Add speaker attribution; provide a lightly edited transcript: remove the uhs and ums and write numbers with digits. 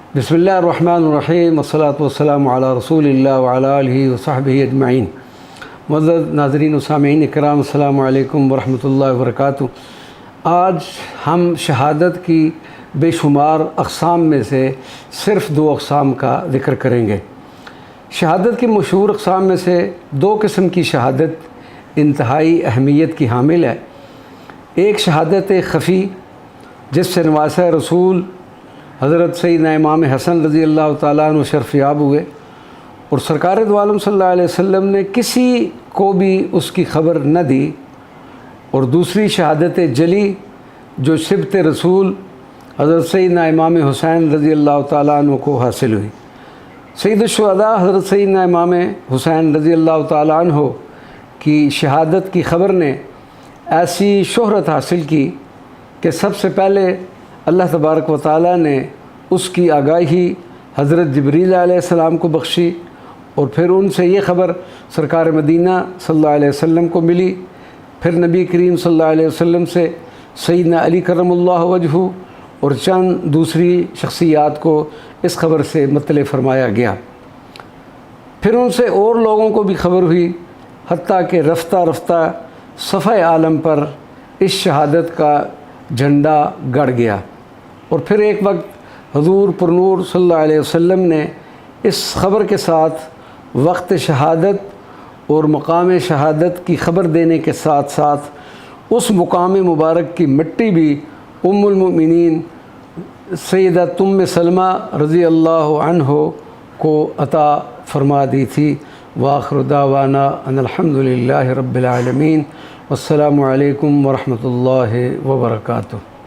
Speaker 1: बिस्मिल्लाहिर्रहमानिर्रहीम वस्सलातु वस्सलामु अला रसूलिल्लाह व अला आलिहि व सहबिहि अजमईन। मुअज़्ज़ज़ नाज़रीन व सामीईन इकराम, अस्सलामु अलैकुम व रहमतुल्लाहि व बरकातुहू। आज हम शहादत की बेशुमार अक़साम में से सिर्फ़ दो अक़साम का ज़िक्र करेंगे। शहादत की मशहूर अक़साम में से दो किस्म की शहादत इंतहाई अहमियत की हामिल है। एक शहादत ख़फ़ी जिससे नवासा रसूल हज़रत सैयदना इमाम हसन रज़ी अल्लाह ताला अन्हु शर्फ़याब हुए और सरकार दो आलम सल्लल्लाहु अलैहि वसल्लम ने किसी को भी उसकी ख़बर न दी। और दूसरी शहादत जली जो सिबत रसूल हज़रत सैयदना इमाम हुसैन रज़ी अल्लाह ताला अन्हु को हासिल हुई। सैयदुश्शुहदा हज़रत सैयदना इमाम हुसैन रज़ी अल्लाह ताला अन्हु की शहादत की ख़बर ने ऐसी शोहरत हासिल की कि सबसे पहले अल्लाह तबारक व तआला ने उसकी आगाही हज़रत जिब्रील अलैहिस्सलाम को बख्शी और फिर उनसे ये ख़बर सरकार मदीना सल्लल्लाहु अलैहि वसल्लम को मिली। फिर नबी करीम सल्लल्लाहु अलैहि वसल्लम से सैयदना अली करमुल्लाहु वजहू और चंद दूसरी शख्सियात को इस ख़बर से मुत्तले फ़रमाया गया। फिर उनसे और लोगों को भी ख़बर हुई, हत्ता कि रफ्ता रफ्ता सफ़े आलम पर इस शहादत का झंडा गड़ गया। और फिर एक वक्त हुज़ूर पुरनूर सल्लल्लाहु अलैहि वसल्लम ने इस ख़बर के साथ वक्त शहादत और मकाम शहादत की ख़बर देने के साथ साथ उस मुकाम मुबारक की मिट्टी भी उम्मुल मोमिनीन सैयदत उम्मे सलमा रज़ी अल्लाह अन्हा को अता फ़रमा दी थी। वाखिर दावाना अनिल हम्दुलिल्लाहि रब्बिल आलमीन। वस्सलामु अलैकुम व रहमतुल्लाहि व बरकातुहू।